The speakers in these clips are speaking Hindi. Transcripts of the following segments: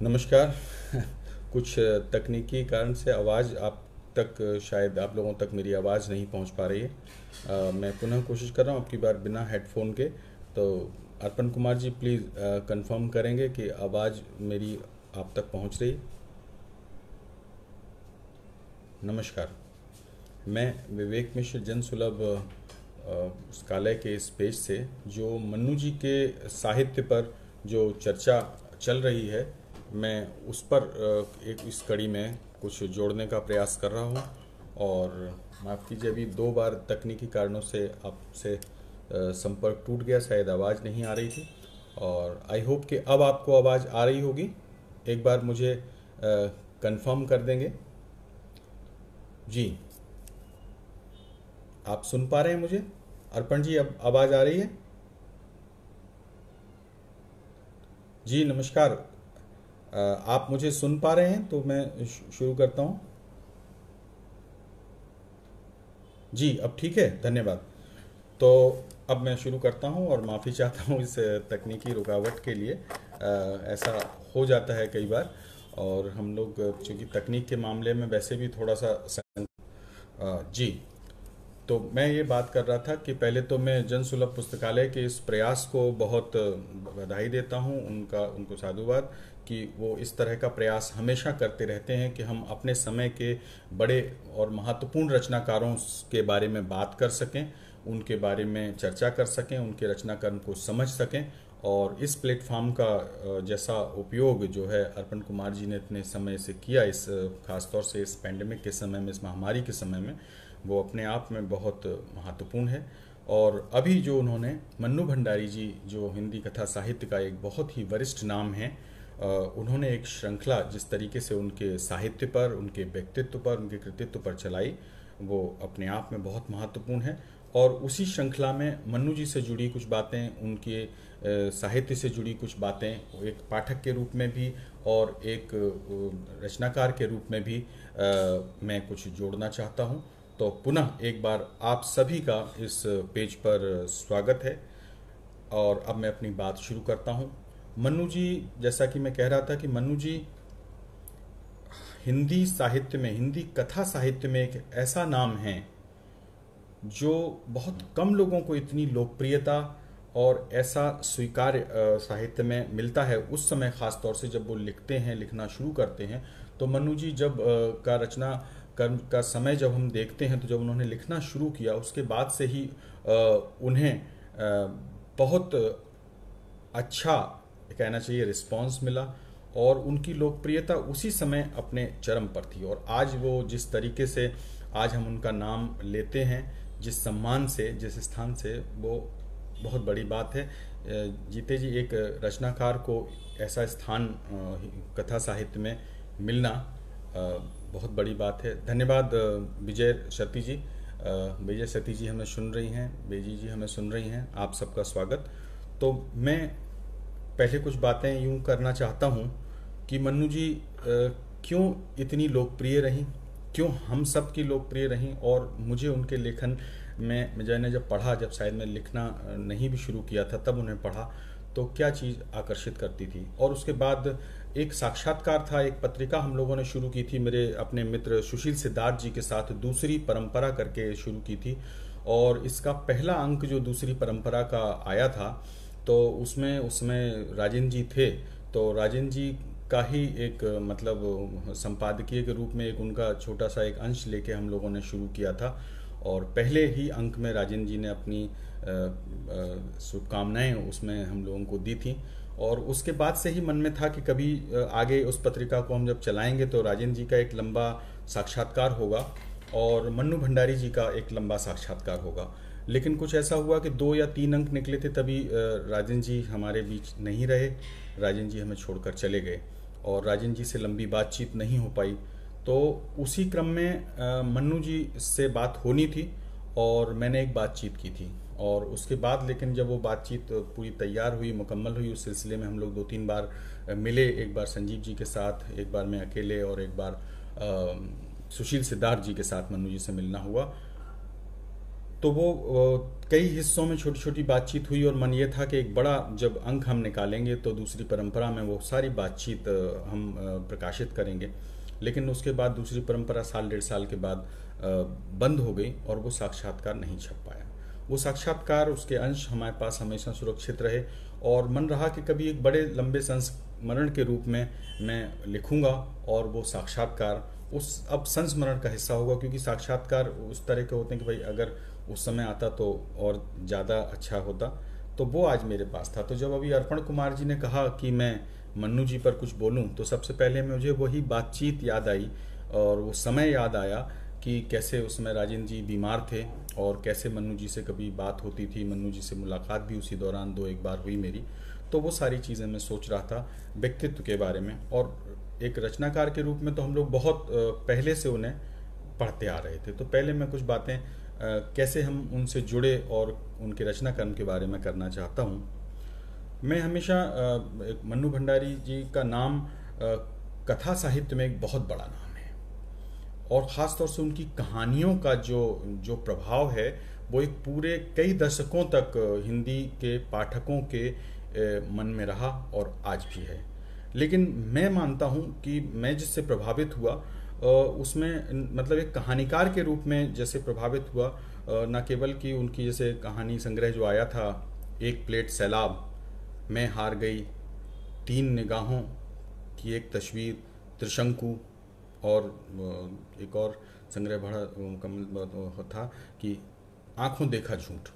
नमस्कार। कुछ तकनीकी कारण से आवाज़ आप तक शायद आप लोगों तक मेरी आवाज़ नहीं पहुंच पा रही है। मैं पुनः कोशिश कर रहा हूं, आपकी बार बिना हेडफोन के। तो अर्पण कुमार जी प्लीज़ कंफर्म करेंगे कि आवाज़ मेरी आप तक पहुंच रही है। नमस्कार। मैं विवेक मिश्र जन सुलभ पुस्तकालय के इस पेज से जो मन्नू जी के साहित्य पर जो चर्चा चल रही है, मैं उस पर एक इस कड़ी में कुछ जोड़ने का प्रयास कर रहा हूँ। और माफ़ कीजिए, अभी 2 बार तकनीकी कारणों से आपसे संपर्क टूट गया, शायद आवाज़ नहीं आ रही थी। और आई होप कि अब आपको आवाज़ आ रही होगी। एक बार मुझे कंफर्म कर देंगे जी। आप सुन पा रहे हैं मुझे? अर्पण जी, अब आवाज़ आ रही है? जी नमस्कार। आप मुझे सुन पा रहे हैं तो मैं शुरू करता हूँ। जी अब ठीक है, धन्यवाद। तो अब मैं शुरू करता हूँ और माफ़ी चाहता हूँ इस तकनीकी रुकावट के लिए। ऐसा हो जाता है कई बार। और हम लोग चूँकि तकनीक के मामले में वैसे भी थोड़ा सा जी। तो मैं ये बात कर रहा था कि पहले तो मैं जन सुलभ पुस्तकालय के इस प्रयास को बहुत बधाई देता हूँ, उनको साधुवाद कि वो इस तरह का प्रयास हमेशा करते रहते हैं कि हम अपने समय के बड़े और महत्वपूर्ण रचनाकारों के बारे में बात कर सकें, उनके बारे में चर्चा कर सकें, उनके रचनाक्रम को समझ सकें। और इस प्लेटफॉर्म का जैसा उपयोग जो है अर्पण कुमार जी ने इतने समय से किया, इस खासतौर से इस पेंडेमिक के समय में, इस महामारी के समय में, वो अपने आप में बहुत महत्वपूर्ण है। और अभी जो उन्होंने मन्नू भंडारी जी, जो हिंदी कथा साहित्य का एक बहुत ही वरिष्ठ नाम है, उन्होंने एक श्रृंखला जिस तरीके से उनके साहित्य पर, उनके व्यक्तित्व पर, उनके कृतित्व पर चलाई, वो अपने आप में बहुत महत्वपूर्ण है। और उसी श्रृंखला में मन्नू जी से जुड़ी कुछ बातें, उनके साहित्य से जुड़ी कुछ बातें, एक पाठक के रूप में भी और एक रचनाकार के रूप में भी मैं कुछ जोड़ना चाहता हूँ। तो पुनः एक बार आप सभी का इस पेज पर स्वागत है। और अब मैं अपनी बात शुरू करता हूँ। मन्नू जी, जैसा कि मैं कह रहा था कि मन्नू जी हिंदी साहित्य में, हिंदी कथा साहित्य में एक ऐसा नाम है जो बहुत कम लोगों को इतनी लोकप्रियता और ऐसा स्वीकार्य साहित्य में मिलता है। उस समय खास तौर से जब वो लिखते हैं, लिखना शुरू करते हैं, तो मन्नू जी जब का रचना कर्म का समय जब हम देखते हैं, तो जब उन्होंने लिखना शुरू किया उसके बाद से ही उन्हें बहुत अच्छा, कहना चाहिए, रिस्पांस मिला। और उनकी लोकप्रियता उसी समय अपने चरम पर थी। और आज वो जिस तरीके से आज हम उनका नाम लेते हैं, जिस सम्मान से, जिस स्थान से, वो बहुत बड़ी बात है। जीते जी एक रचनाकार को ऐसा स्थान कथा साहित्य में मिलना बहुत बड़ी बात है। धन्यवाद विजय सती जी। विजय सती जी हमें सुन रही हैं, बेजी जी हमें सुन रही हैं, आप सबका स्वागत। तो मैं पहले कुछ बातें यूं करना चाहता हूं कि मन्नू जी क्यों इतनी लोकप्रिय रहीं, क्यों हम सब की लोकप्रिय रहीं। और मुझे उनके लेखन में, मैंने जब पढ़ा, जब शायद मैं लिखना नहीं भी शुरू किया था तब उन्हें पढ़ा, तो क्या चीज़ आकर्षित करती थी। और उसके बाद एक साक्षात्कार था, एक पत्रिका हम लोगों ने शुरू की थी, मेरे अपने मित्र सुशील सिद्धार्थ जी के साथ, दूसरी परंपरा करके शुरू की थी। और इसका पहला अंक जो दूसरी परंपरा का आया था, तो उसमें राजेंद्र जी थे। तो राजेंद्र जी का ही एक मतलब संपादकीय के रूप में एक उनका छोटा सा एक अंश लेके हम लोगों ने शुरू किया था। और पहले ही अंक में राजेंद्र जी ने अपनी शुभकामनाएं उसमें हम लोगों को दी थी। और उसके बाद से ही मन में था कि कभी आगे उस पत्रिका को हम जब चलाएंगे तो राजेंद्र जी का एक लंबा साक्षात्कार होगा और मन्नू भंडारी जी का एक लंबा साक्षात्कार होगा। लेकिन कुछ ऐसा हुआ कि 2 या 3 अंक निकले थे, तभी राजेंद्र जी हमारे बीच नहीं रहे। राजेंद्र जी हमें छोड़कर चले गए और राजेंद्र जी से लंबी बातचीत नहीं हो पाई। तो उसी क्रम में मन्नू जी से बात होनी थी और मैंने एक बातचीत की थी। और उसके बाद लेकिन जब वो बातचीत पूरी तैयार हुई, मुकम्मल हुई, उस सिलसिले में हम लोग 2-3 बार मिले। एक बार संजीव जी के साथ, एक बार मैं अकेले, और एक बार सुशील सिद्धार्थ जी के साथ मन्नू जी से मिलना हुआ। तो वो कई हिस्सों में छोटी छोटी बातचीत हुई और मन ये था कि एक बड़ा जब अंक हम निकालेंगे तो दूसरी परंपरा में वो सारी बातचीत हम प्रकाशित करेंगे। लेकिन उसके बाद दूसरी परंपरा साल 1.5 साल के बाद बंद हो गई और वो साक्षात्कार नहीं छप पाया। वो साक्षात्कार, उसके अंश हमारे पास हमेशा सुरक्षित रहे और मन रहा कि कभी एक बड़े लंबे संस्मरण के रूप में मैं लिखूंगा और वो साक्षात्कार उस अब संस्मरण का हिस्सा होगा, क्योंकि साक्षात्कार उस तरह के होते हैं कि भाई अगर उस समय आता तो और ज़्यादा अच्छा होता। तो वो आज मेरे पास था। तो जब अभी अर्पण कुमार जी ने कहा कि मैं मन्नू जी पर कुछ बोलूं, तो सबसे पहले मुझे वही बातचीत याद आई और वो समय याद आया कि कैसे उस समय राजेंद्र जी बीमार थे और कैसे मन्नू जी से कभी बात होती थी। मन्नू जी से मुलाकात भी उसी दौरान 2-1 बार हुई मेरी। तो वो सारी चीज़ें मैं सोच रहा था व्यक्तित्व के बारे में। और एक रचनाकार के रूप में तो हम लोग बहुत पहले से उन्हें पढ़ते आ रहे थे। तो पहले मैं कुछ बातें कैसे हम उनसे जुड़े और उनके रचना कर्म के बारे में करना चाहता हूँ। मैं हमेशा मन्नू भंडारी जी का नाम कथा साहित्य में एक बहुत बड़ा नाम है और ख़ास तौर से उनकी कहानियों का जो प्रभाव है वो एक पूरे कई दशकों तक हिंदी के पाठकों के मन में रहा और आज भी है। लेकिन मैं मानता हूँ कि मैं जिससे प्रभावित हुआ उसमें मतलब एक कहानीकार के रूप में जैसे प्रभावित हुआ, न केवल कि उनकी जैसे कहानी संग्रह जो आया था, एक प्लेट सैलाब, मैं हार गई, 3 निगाहों की एक तस्वीर, त्रिशंकु, और एक और संग्रह बड़ा मुकम्मल था कि आंखों देखा झूठ।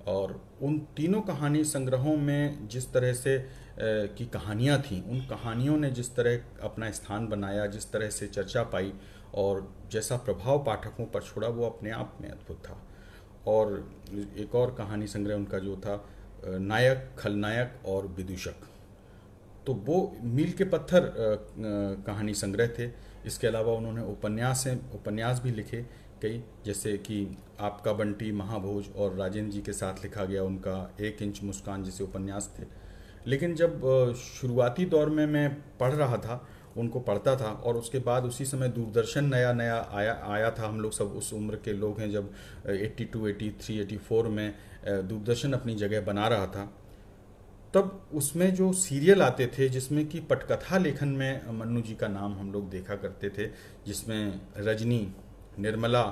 और उन तीनों कहानी संग्रहों में जिस तरह से की कहानियाँ थीं, उन कहानियों ने जिस तरह अपना स्थान बनाया, जिस तरह से चर्चा पाई और जैसा प्रभाव पाठकों पर छोड़ा, वो अपने आप में अद्भुत था। और एक और कहानी संग्रह उनका जो था नायक, खलनायक और विदूषक, तो वो मील के पत्थर कहानी संग्रह थे। इसके अलावा उन्होंने उपन्यास भी लिखे कई, जैसे कि आपका बंटी, महाभोज और राजेंद्र जी के साथ लिखा गया उनका 1 इंच मुस्कान जैसे उपन्यास थे। लेकिन जब शुरुआती दौर में मैं पढ़ रहा था, उनको पढ़ता था और उसके बाद उसी समय दूरदर्शन नया नया आया था। हम लोग सब उस उम्र के लोग हैं जब 82, 83, 84 में दूरदर्शन अपनी जगह बना रहा था। तब उसमें जो सीरियल आते थे जिसमें कि पटकथा लेखन में मन्नू जी का नाम हम लोग देखा करते थे, जिसमें रजनी, निर्मला,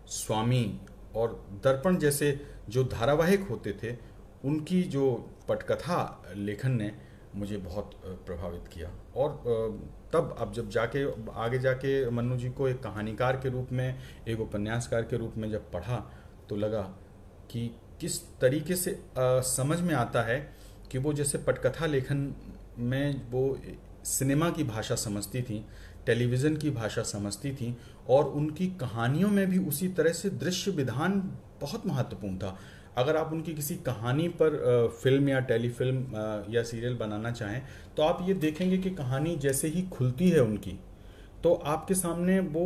स्वामी और दर्पण जैसे जो धारावाहिक होते थे, उनकी जो पटकथा लेखन ने मुझे बहुत प्रभावित किया। और तब अब जब जाके आगे जाके मन्नू जी को एक कहानीकार के रूप में, एक उपन्यासकार के रूप में जब पढ़ा, तो लगा कि किस तरीके से समझ में आता है कि वो जैसे पटकथा लेखन में वो सिनेमा की भाषा समझती थी, टेलीविज़न की भाषा समझती थी और उनकी कहानियों में भी उसी तरह से दृश्य विधान बहुत महत्वपूर्ण था। अगर आप उनकी किसी कहानी पर फिल्म या टेलीफिल्म या सीरियल बनाना चाहें, तो आप ये देखेंगे कि कहानी जैसे ही खुलती है उनकी, तो आपके सामने वो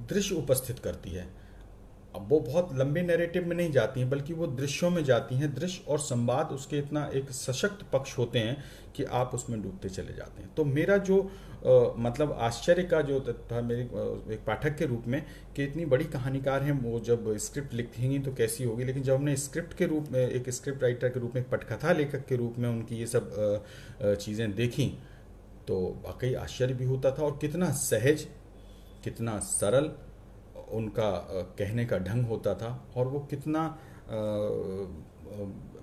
दृश्य उपस्थित करती है। अब वो बहुत लंबे नैरेटिव में नहीं जाती हैं, बल्कि वो दृश्यों में जाती हैं। दृश्य और संवाद उसके इतना एक सशक्त पक्ष होते हैं कि आप उसमें डूबते चले जाते हैं। तो मेरा जो मतलब आश्चर्य का जो था मेरे एक पाठक के रूप में कि इतनी बड़ी कहानीकार हैं, वो जब स्क्रिप्ट लिखेंगी तो कैसी होगी। लेकिन जब हमने स्क्रिप्ट के रूप में, एक स्क्रिप्ट राइटर के रूप में, पटकथा लेखक के रूप में उनकी ये सब चीज़ें देखी, तो वाकई आश्चर्य भी होता था। और कितना सहज, कितना सरल उनका कहने का ढंग होता था और वो कितना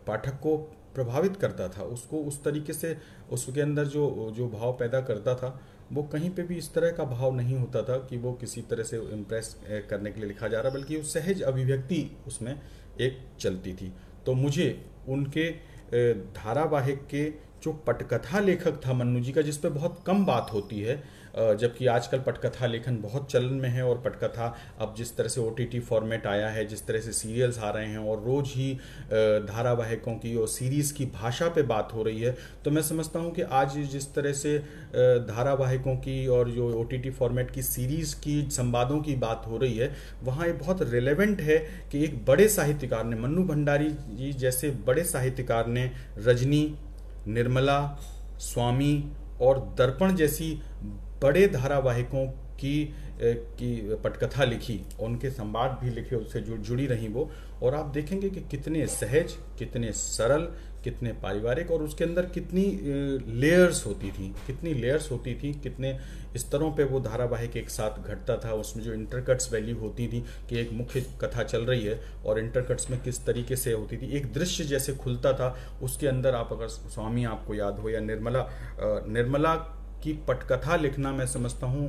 पाठक को प्रभावित करता था, उसको उस तरीके से उसके अंदर जो भाव पैदा करता था, वो कहीं पे भी इस तरह का भाव नहीं होता था कि वो किसी तरह से इम्प्रेस करने के लिए लिखा जा रहा, बल्कि वो सहज अभिव्यक्ति उसमें एक चलती थी। तो मुझे उनके धारावाहिक के जो पटकथा लेखक था मन्नू जी का, जिस पे बहुत कम बात होती है, जबकि आजकल पटकथा लेखन बहुत चलन में है और पटकथा अब जिस तरह से OTT फॉर्मेट आया है, जिस तरह से सीरियल्स आ रहे हैं और रोज़ ही धारावाहिकों की और सीरीज़ की भाषा पे बात हो रही है, तो मैं समझता हूँ कि आज जिस तरह से धारावाहिकों की और जो OTT फॉर्मेट की सीरीज़ की संवादों की बात हो रही है, वहाँ ये बहुत रिलेवेंट है कि एक बड़े साहित्यकार ने, मन्नू भंडारी जी जैसे बड़े साहित्यकार ने रजनी, निर्मला, स्वामी और दर्पण जैसी बड़े धारावाहिकों की पटकथा लिखी, उनके संवाद भी लिखे, उससे जुड़ी रही वो। और आप देखेंगे कि कितने सहज, कितने सरल, कितने पारिवारिक, और उसके अंदर कितनी लेयर्स होती थी, कितनी लेयर्स होती थी, कितने स्तरों पे वो धारावाहिक एक साथ घटता था। उसमें जो इंटरकट्स वैल्यू होती थी कि एक मुख्य कथा चल रही है और इंटरकट्स में किस तरीके से होती थी, एक दृश्य जैसे खुलता था उसके अंदर। आप अगर स्वामी आपको याद हो, या निर्मला की पटकथा लिखना, मैं समझता हूँ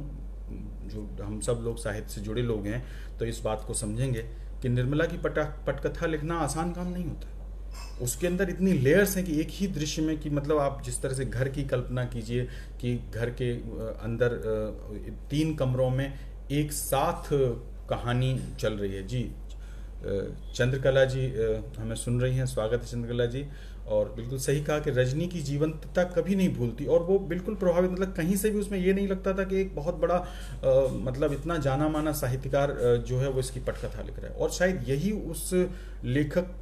जो हम सब लोग साहित्य से जुड़े लोग हैं तो इस बात को समझेंगे कि निर्मला की पटकथा लिखना आसान काम नहीं होता। उसके अंदर इतनी लेयर्स हैं कि एक ही दृश्य में, कि मतलब आप जिस तरह से घर की कल्पना कीजिए कि घर के अंदर 3 कमरों में एक साथ कहानी चल रही है। जी चंद्रकला जी हमें सुन रही हैं, स्वागत है चंद्रकला जी। और बिल्कुल सही कहा कि रजनी की जीवंतता कभी नहीं भूलती, और वो बिल्कुल प्रभावित, मतलब कहीं से भी उसमें ये नहीं लगता था कि एक बहुत बड़ा मतलब इतना जाना माना साहित्यकार जो है वो इसकी पटकथा लिख रहा है। और शायद यही उस लेखक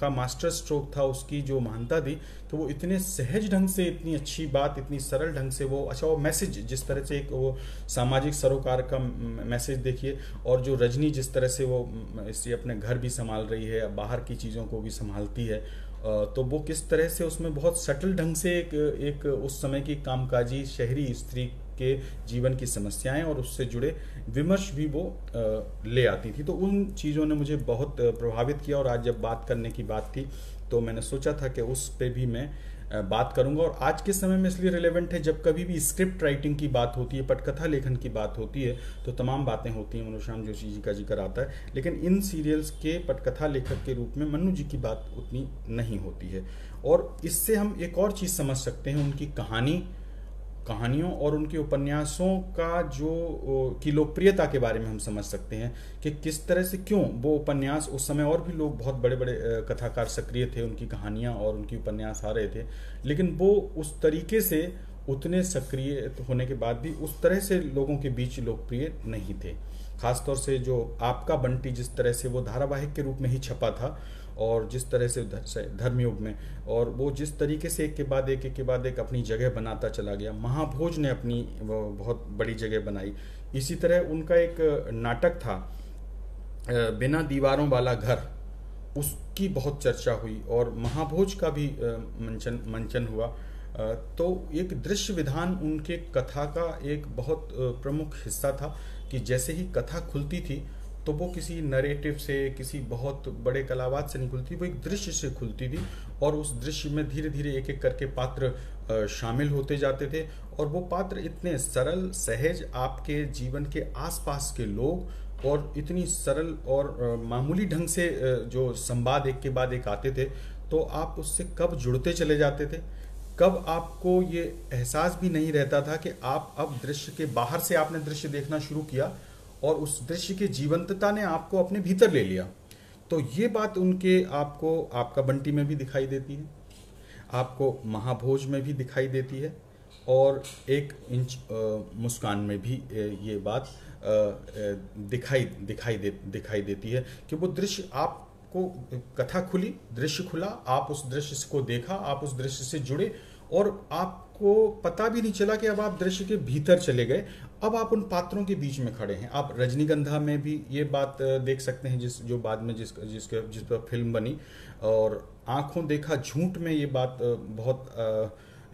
का मास्टर स्ट्रोक था, उसकी जो महानता थी, तो वो इतने सहज ढंग से इतनी अच्छी बात, इतनी सरल ढंग से वो, अच्छा वो मैसेज जिस तरह से एक वो सामाजिक सरोकार का मैसेज देखिए, और जो रजनी जिस तरह से वो इससे अपने घर भी संभाल रही है, बाहर की चीज़ों को भी संभालती है, तो वो किस तरह से उसमें बहुत सटल ढंग से एक उस समय की कामकाजी शहरी स्त्री के जीवन की समस्याएं और उससे जुड़े विमर्श भी वो ले आती थी। तो उन चीज़ों ने मुझे बहुत प्रभावित किया, और आज जब बात करने की बात थी तो मैंने सोचा था कि उस पे भी मैं बात करूंगा। और आज के समय में इसलिए रिलेवेंट है, जब कभी भी स्क्रिप्ट राइटिंग की बात होती है, पटकथा लेखन की बात होती है, तो तमाम बातें होती हैं, मनोश्याम जोशी जी का जिक्र आता है, लेकिन इन सीरियल्स के पटकथा लेखक के रूप में मन्नू जी की बात उतनी नहीं होती है। और इससे हम एक और चीज़ समझ सकते हैं, उनकी कहानियों और उनके उपन्यासों का जो की लोकप्रियता के बारे में हम समझ सकते हैं कि किस तरह से, क्यों वो उपन्यास उस समय, और भी लोग बहुत बड़े बड़े कथाकार सक्रिय थे, उनकी कहानियां और उनकी उपन्यास आ रहे थे, लेकिन वो उस तरीके से उतने सक्रिय होने के बाद भी उस तरह से लोगों के बीच लोकप्रिय नहीं थे। खासतौर से जो आपका बंटी जिस तरह से वो धारावाहिक के रूप में ही छपा था, और जिस तरह से धर्मयुग में, और वो जिस तरीके से एक के बाद एक अपनी जगह बनाता चला गया, महाभोज ने अपनी बहुत बड़ी जगह बनाई। इसी तरह उनका एक नाटक था बिना दीवारों वाला घर, उसकी बहुत चर्चा हुई, और महाभोज का भी मंचन हुआ। तो एक दृश्य विधान उनके कथा का एक बहुत प्रमुख हिस्सा था, कि जैसे ही कथा खुलती थी तो वो किसी नरेटिव से, किसी बहुत बड़े कलावाद से नहीं खुलती, वो एक दृश्य से खुलती थी, और उस दृश्य में धीरे धीरे एक एक करके पात्र शामिल होते जाते थे, और वो पात्र इतने सरल, सहज, आपके जीवन के आसपास के लोग, और इतनी सरल और मामूली ढंग से जो संवाद एक के बाद एक आते थे, तो आप उससे कब जुड़ते चले जाते थे, कब आपको ये एहसास भी नहीं रहता था कि आप अब दृश्य के बाहर से आपने दृश्य देखना शुरू किया, और उस दृश्य की जीवंतता ने आपको अपने भीतर ले लिया। तो ये बात उनके आपको आपका बंटी में भी दिखाई देती है, आपको महाभोज में भी दिखाई देती है, और 1 इंच मुस्कान में भी ये बात दिखाई देती है, कि वो दृश्य, आपको कथा खुली, दृश्य खुला, आप उस दृश्य को देखा, आप उस दृश्य से जुड़े, और आपको पता भी नहीं चला कि अब आप दृश्य के भीतर चले गए, अब आप उन पात्रों के बीच में खड़े हैं। आप रजनीगंधा में भी ये बात देख सकते हैं, जो बाद में जिस पर फिल्म बनी, और आंखों देखा झूठ में ये बात बहुत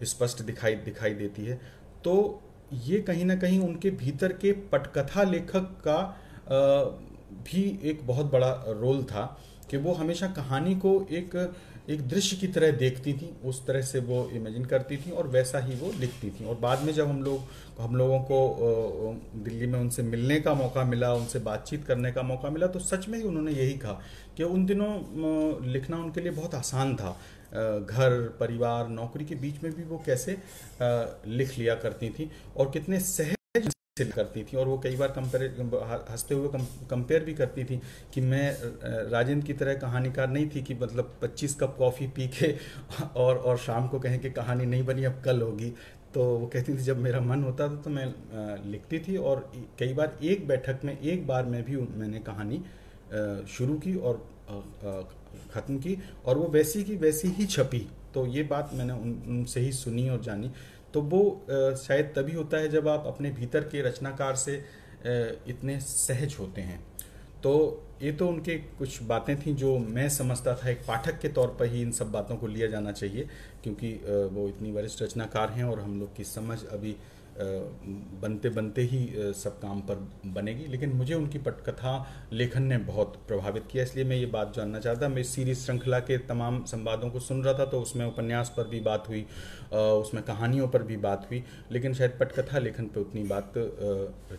स्पष्ट दिखाई देती है। तो ये कहीं ना कहीं उनके भीतर के पटकथा लेखक का भी एक बहुत बड़ा रोल था, कि वो हमेशा कहानी को एक दृश्य की तरह देखती थी, उस तरह से वो इमेजिन करती थी, और वैसा ही वो लिखती थी। और बाद में जब हम लोगों को दिल्ली में उनसे मिलने का मौका मिला, उनसे बातचीत करने का मौका मिला, तो सच में ही उन्होंने यही कहा कि उन दिनों लिखना उनके लिए बहुत आसान था। घर, परिवार, नौकरी के बीच में भी वो कैसे लिख लिया करती थी, और कितने सहज करती थी। और वो कई बार हंसते हुए कंपेयर भी करती थी कि मैं राजेंद्र की तरह कहानीकार नहीं थी, कि मतलब 25 कप कॉफ़ी पी के और शाम को कहें कि कहानी नहीं बनी, अब कल होगी। तो वो कहती थी जब मेरा मन होता था तो मैं लिखती थी, और कई बार एक बैठक में, एक बार में भी मैंने कहानी शुरू की और ख़त्म की, और वो वैसी की वैसी ही छपी। तो ये बात मैंने उनसे ही सुनी और जानी। तो तो वो शायद तभी होता है जब आप अपने भीतर के रचनाकार से इतने सहज होते हैं। तो ये तो उनके कुछ बातें थीं जो मैं समझता था एक पाठक के तौर पर ही इन सब बातों को लिया जाना चाहिए, क्योंकि वो इतनी वरिष्ठ रचनाकार हैं और हम लोग की समझ अभी बनते बनते ही सब काम पर बनेगी। लेकिन मुझे उनकी पटकथा लेखन ने बहुत प्रभावित किया, इसलिए मैं ये बात जानना चाहता। मैं सीरीज श्रृंखला के तमाम संवादों को सुन रहा था, तो उसमें उपन्यास पर भी बात हुई, उसमें कहानियों पर भी बात हुई, लेकिन शायद पटकथा लेखन पर उतनी बात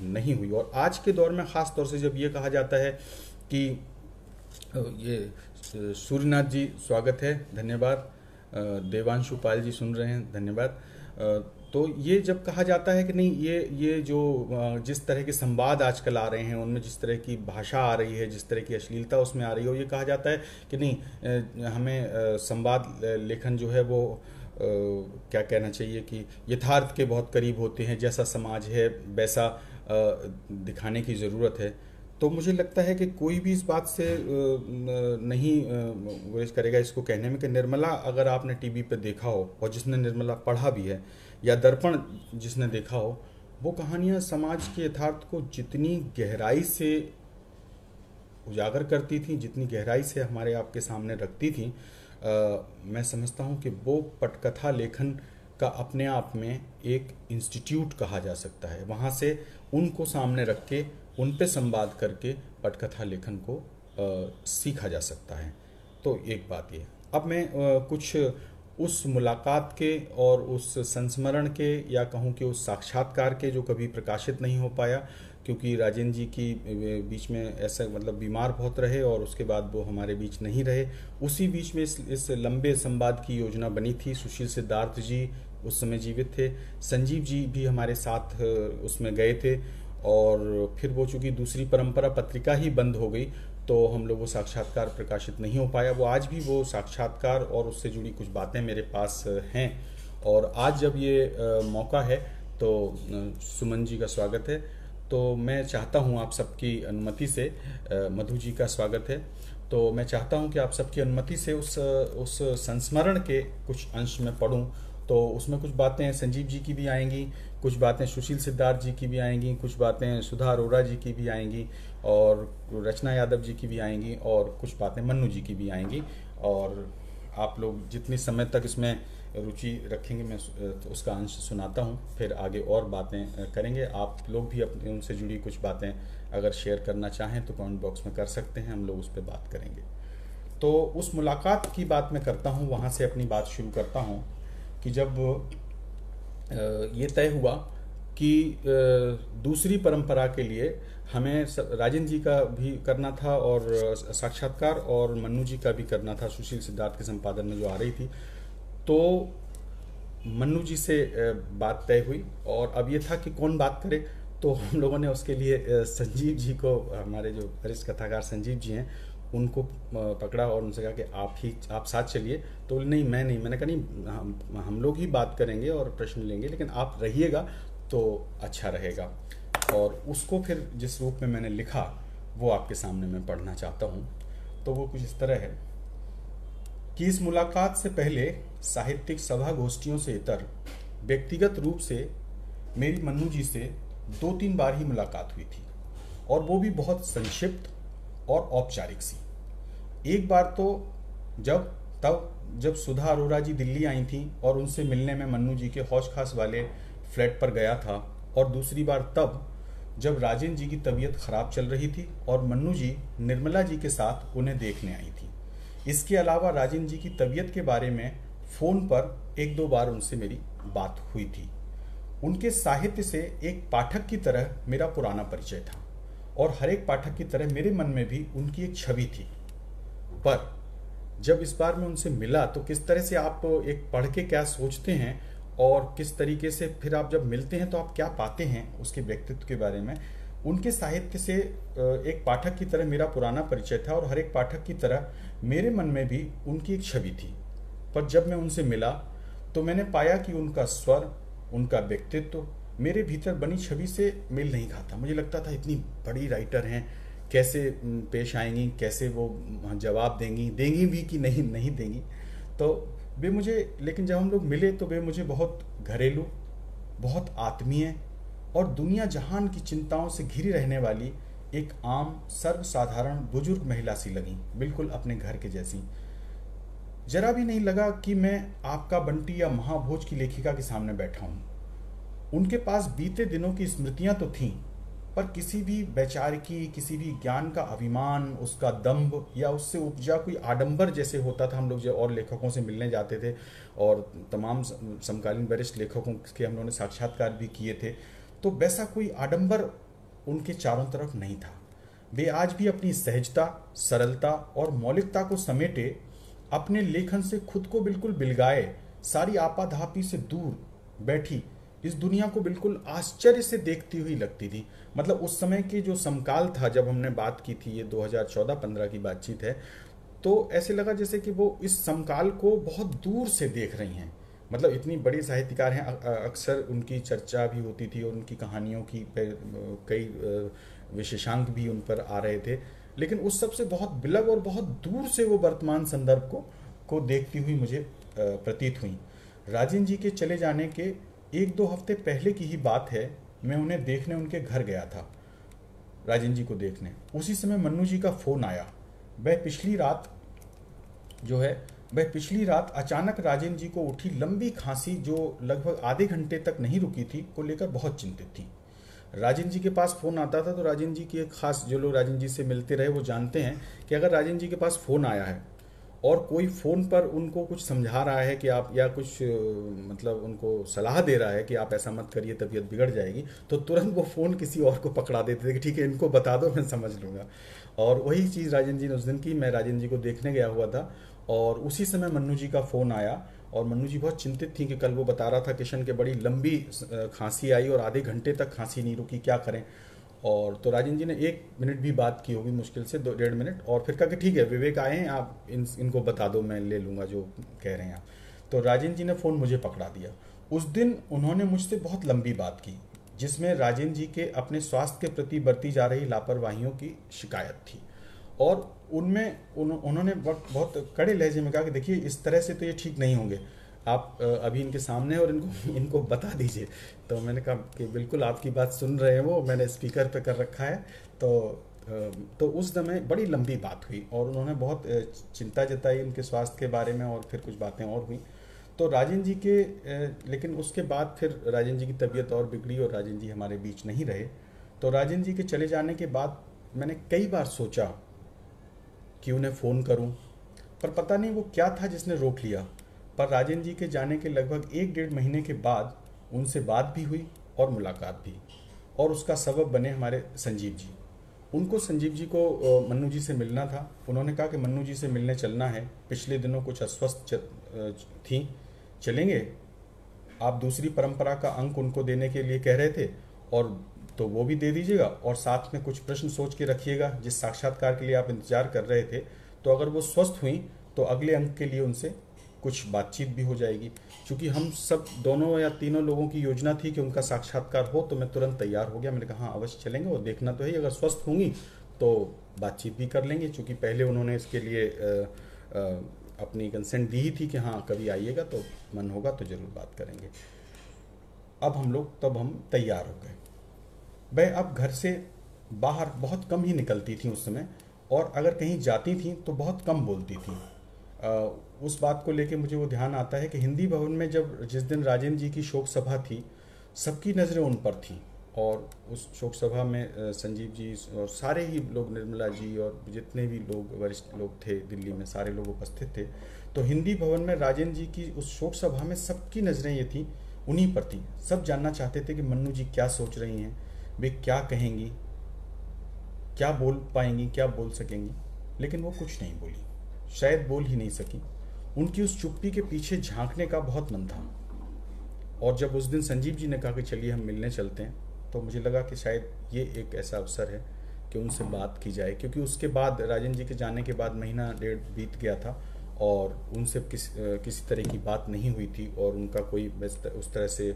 नहीं हुई। और आज के दौर में ख़ास तौर से जब ये कहा जाता है कि ये सूर्यनाथ जी स्वागत है, धन्यवाद। देवांशु पाल जी सुन रहे हैं, धन्यवाद। तो ये जब कहा जाता है कि नहीं, ये जो जिस तरह के संवाद आजकल आ रहे हैं उनमें जिस तरह की भाषा आ रही है, जिस तरह की अश्लीलता उसमें आ रही है, और ये कहा जाता है कि नहीं हमें संवाद लेखन जो है वो क्या कहना चाहिए कि यथार्थ के बहुत करीब होते हैं, जैसा समाज है वैसा दिखाने की ज़रूरत है। तो मुझे लगता है कि कोई भी इस बात से नहीं गुरेज करेगा इसको कहने में कि निर्मला अगर आपने टीवी पे देखा हो, और जिसने निर्मला पढ़ा भी है, या दर्पण जिसने देखा हो, वो कहानियाँ समाज के यथार्थ को जितनी गहराई से उजागर करती थी, जितनी गहराई से हमारे आपके सामने रखती थी, मैं समझता हूँ कि वो पटकथा लेखन का अपने आप में एक इंस्टीट्यूट कहा जा सकता है। वहाँ से उनको सामने रख के उन पे संवाद करके पटकथा लेखन को सीखा जा सकता है। तो एक बात ये। अब मैं कुछ उस मुलाकात के और उस संस्मरण के, या कहूँ कि उस साक्षात्कार के जो कभी प्रकाशित नहीं हो पाया, क्योंकि राजेंद्र जी की बीच में ऐसा मतलब बीमार बहुत रहे और उसके बाद वो हमारे बीच नहीं रहे। उसी बीच में इस लंबे संवाद की योजना बनी थी। सुशील सिद्धार्थ जी उस समय जीवित थे, संजीव जी भी हमारे साथ उसमें गए थे, और फिर वो चूँकि दूसरी परंपरा पत्रिका ही बंद हो गई तो हम लोग वो साक्षात्कार प्रकाशित नहीं हो पाया। वो आज भी वो साक्षात्कार और उससे जुड़ी कुछ बातें मेरे पास हैं, और आज जब ये मौका है तो सुमन जी का स्वागत है। तो मैं चाहता हूँ आप सबकी अनुमति से, मधु जी का स्वागत है, तो मैं चाहता हूँ कि आप सबकी अनुमति से उस संस्मरण के कुछ अंश में पढ़ूँ। तो उसमें कुछ बातें संजीव जी की भी आएंगी, कुछ बातें सुशील सिद्धार्थ जी की भी आएंगी, कुछ बातें सुधा अरोड़ा जी की भी आएंगी, और रचना यादव जी की भी आएंगी, और कुछ बातें मन्नू जी की भी आएंगी। और आप लोग जितनी समय तक इसमें रुचि रखेंगे मैं उसका अंश सुनाता हूँ, फिर आगे और बातें करेंगे। आप लोग भी अपने उनसे जुड़ी कुछ बातें अगर शेयर करना चाहें तो कमेंट बॉक्स में कर सकते हैं, हम लोग उस पर बात करेंगे। तो उस मुलाकात की बात मैं करता हूँ, वहाँ से अपनी बात शुरू करता हूँ कि जब ये तय हुआ कि दूसरी परंपरा के लिए हमें राजेंद्र जी का भी करना था और साक्षात्कार, और मन्नू जी का भी करना था सुशील सिद्धार्थ के संपादन में जो आ रही थी। तो मन्नू जी से बात तय हुई, और अब ये था कि कौन बात करे, तो हम लोगों ने उसके लिए संजीव जी को, हमारे जो वरिष्ठ कथाकार संजीव जी हैं, उनको पकड़ा और उनसे कहा कि आप साथ चलिए। तो नहीं, मैं नहीं, मैंने कहा नहीं, हम लोग ही बात करेंगे और प्रश्न लेंगे, लेकिन आप रहिएगा तो अच्छा रहेगा। और उसको फिर जिस रूप में मैंने लिखा वो आपके सामने मैं पढ़ना चाहता हूँ। तो वो कुछ इस तरह है कि इस मुलाकात से पहले साहित्यिक सभा गोष्ठियों से इतर व्यक्तिगत रूप से मेरी मन्नू जी से 2-3 बार ही मुलाकात हुई थी, और वो भी बहुत संक्षिप्त और औपचारिक सी। एक बार तो जब सुधा अरोड़ा जी दिल्ली आई थी और उनसे मिलने में मन्नू जी के हौज खास वाले फ्लैट पर गया था, और दूसरी बार तब जब राजेंद्र जी की तबीयत खराब चल रही थी और मन्नू जी निर्मला जी के साथ उन्हें देखने आई थी। इसके अलावा राजेंद्र जी की तबीयत के बारे में फ़ोन पर 1-2 बार उनसे मेरी बात हुई थी। उनके साहित्य से एक पाठक की तरह मेरा पुराना परिचय था, और हर एक पाठक की तरह मेरे मन में भी उनकी एक छवि थी। पर जब इस बार मैं उनसे मिला तो किस तरह से आप एक पढ़ के क्या सोचते हैं, और किस तरीके से फिर आप जब मिलते हैं तो आप क्या पाते हैं उसके व्यक्तित्व के बारे में। उनके साहित्य से एक पाठक की तरह मेरा पुराना परिचय था, और हर एक पाठक की तरह मेरे मन में भी उनकी एक छवि थी। पर जब मैं उनसे मिला तो मैंने पाया कि उनका स्वर, उनका व्यक्तित्व मेरे भीतर बनी छवि से मेल नहीं खाता। मुझे लगता था इतनी बड़ी राइटर हैं, कैसे पेश आएंगी, कैसे वो जवाब देंगी भी कि नहीं देंगी। तो वे मुझे, लेकिन जब हम लोग मिले तो वे मुझे बहुत घरेलू, बहुत आत्मीय और दुनिया जहान की चिंताओं से घिरी रहने वाली एक आम सर्वसाधारण बुजुर्ग महिला सी लगी, बिल्कुल अपने घर के जैसी। जरा भी नहीं लगा कि मैं आपका बंटी या महाभोज की लेखिका के सामने बैठा हूं। उनके पास बीते दिनों की स्मृतियां तो थीं, पर किसी भी वैचारिकी, किसी भी ज्ञान का अभिमान, उसका दंभ या उससे उपजा कोई आडंबर जैसे होता था। हम लोग जो और लेखकों से मिलने जाते थे और तमाम समकालीन वरिष्ठ लेखकों के हम लोगों ने साक्षात्कार भी किए थे, तो वैसा कोई आडंबर उनके चारों तरफ नहीं था। वे आज भी अपनी सहजता, सरलता और मौलिकता को समेटे अपने लेखन से खुद को बिल्कुल बिलगाए सारी आपाधापी से दूर बैठी इस दुनिया को बिल्कुल आश्चर्य से देखती हुई लगती थी। मतलब उस समय की जो समकाल था, जब हमने बात की थी, ये 2014-15 की बातचीत है, तो ऐसे लगा जैसे कि वो इस समकाल को बहुत दूर से देख रही हैं। मतलब इतनी बड़ी साहित्यकार हैं, अक्सर उनकी चर्चा भी होती थी और उनकी कहानियों की कई विशेषांक भी उन पर आ रहे थे, लेकिन उस सब से बहुत बिलग और बहुत दूर से वो वर्तमान संदर्भ को देखती हुई मुझे प्रतीत हुई। राजेंद्र जी के चले जाने के 1-2 हफ्ते पहले की ही बात है। मैं उन्हें देखने उनके घर गया था, राजेंद्र जी को देखने। उसी समय मन्नू जी का फोन आया। वह पिछली रात अचानक राजेंद्र जी को उठी लंबी खांसी, जो लगभग आधे घंटे तक नहीं रुकी थी, को लेकर बहुत चिंतित थी। राजेंद्र जी के पास फोन आता था तो राजेंद्र जी की एक खास, जो लोग राजेंद्र जी से मिलते रहे वो जानते हैं कि अगर राजेंद्र जी के पास फोन आया है और कोई फ़ोन पर उनको कुछ समझा रहा है कि आप, या कुछ मतलब उनको सलाह दे रहा है कि आप ऐसा मत करिए तबीयत बिगड़ जाएगी, तो तुरंत वो फ़ोन किसी और को पकड़ा देते थे कि ठीक है इनको बता दो, मैं समझ लूँगा। और वही चीज़ राजेंद्र जी ने उस दिन की। मैं राजेंद्र जी को देखने गया हुआ था और उसी समय मन्नू जी का फ़ोन आया और मन्नू जी बहुत चिंतित थी कि कल वो बता रहा था किशन के बड़ी लंबी खांसी आई और आधे घंटे तक खांसी नहीं रुकी, क्या करें। और तो राजेंद्र जी ने 1 मिनट भी बात की होगी, मुश्किल से 1.5 मिनट, और फिर कहा कि ठीक है विवेक आए हैं, आप इनको बता दो, मैं ले लूँगा जो कह रहे हैं आप। तो राजेंद्र जी ने फ़ोन मुझे पकड़ा दिया। उस दिन उन्होंने मुझसे बहुत लंबी बात की, जिसमें राजेंद्र जी के अपने स्वास्थ्य के प्रति बरती जा रही लापरवाहियों की शिकायत थी। और उन्होंने बहुत कड़े लहजे में कहा कि देखिए इस तरह से तो ये ठीक नहीं होंगे, आप अभी इनके सामने और इनको बता दीजिए। तो मैंने कहा कि बिल्कुल आपकी बात सुन रहे हैं, वो मैंने स्पीकर पे कर रखा है। तो उस समय बड़ी लंबी बात हुई और उन्होंने बहुत चिंता जताई उनके स्वास्थ्य के बारे में, और फिर कुछ बातें और हुई। तो राजेंद्र जी के लेकिन उसके बाद फिर राजेंद्र जी की तबीयत और बिगड़ी और राजेंद्र जी हमारे बीच नहीं रहे। तो राजेंद्र जी के चले जाने के बाद मैंने कई बार सोचा कि उन्हें फ़ोन करूं, पर पता नहीं वो क्या था जिसने रोक लिया। पर राजेंद्र जी के जाने के लगभग 1-1.5 महीने के बाद उनसे बात भी हुई और मुलाकात भी, और उसका सबब बने हमारे संजीव जी। उनको संजीव जी को मन्नू जी से मिलना था। उन्होंने कहा कि मन्नू जी से मिलने चलना है, पिछले दिनों कुछ अस्वस्थ थी, चलेंगे? आप दूसरी परंपरा का अंक उनको देने के लिए कह रहे थे, और तो वो भी दे दीजिएगा, और साथ में कुछ प्रश्न सोच के रखिएगा जिस साक्षात्कार के लिए आप इंतजार कर रहे थे। तो अगर वो स्वस्थ हुई तो अगले अंक के लिए उनसे कुछ बातचीत भी हो जाएगी। क्योंकि हम सब दोनों या तीनों लोगों की योजना थी कि उनका साक्षात्कार हो, तो मैं तुरंत तैयार हो गया। मैंने कहा हाँ अवश्य चलेंगे, और देखना तो है, अगर स्वस्थ होंगी तो बातचीत भी कर लेंगे। क्योंकि पहले उन्होंने इसके लिए अपनी कंसेंट दी ही थी कि हाँ कभी आइएगा तो मन होगा तो ज़रूर बात करेंगे। तब हम तैयार हो गए। वह अब घर से बाहर बहुत कम ही निकलती थी उस समय, और अगर कहीं जाती थी तो बहुत कम बोलती थी। उस बात को लेके मुझे वो ध्यान आता है कि हिंदी भवन में जिस दिन राजेंद्र जी की शोक सभा थी, सबकी नज़रें उन पर थीं, और उस शोक सभा में संजीव जी और सारे ही लोग, निर्मला जी और जितने भी लोग वरिष्ठ लोग थे दिल्ली में, सारे लोग उपस्थित थे। तो हिंदी भवन में राजेंद्र जी की उस शोक सभा में सबकी नज़रें ये थी, उन्हीं पर थी। सब जानना चाहते थे कि मन्नू जी क्या सोच रही हैं, वे क्या कहेंगी, क्या बोल पाएंगी, क्या बोल सकेंगी। लेकिन वो कुछ नहीं बोली, शायद बोल ही नहीं सकी। उनकी उस चुप्पी के पीछे झांकने का बहुत मन था। और जब उस दिन संजीव जी ने कहा कि चलिए हम मिलने चलते हैं, तो मुझे लगा कि शायद ये एक ऐसा अवसर है कि उनसे बात की जाए। क्योंकि उसके बाद, राजेंद्र जी के जाने के बाद महीना डेढ़ बीत गया था और उनसे किसी तरह की बात नहीं हुई थी, और उनका कोई उस तरह से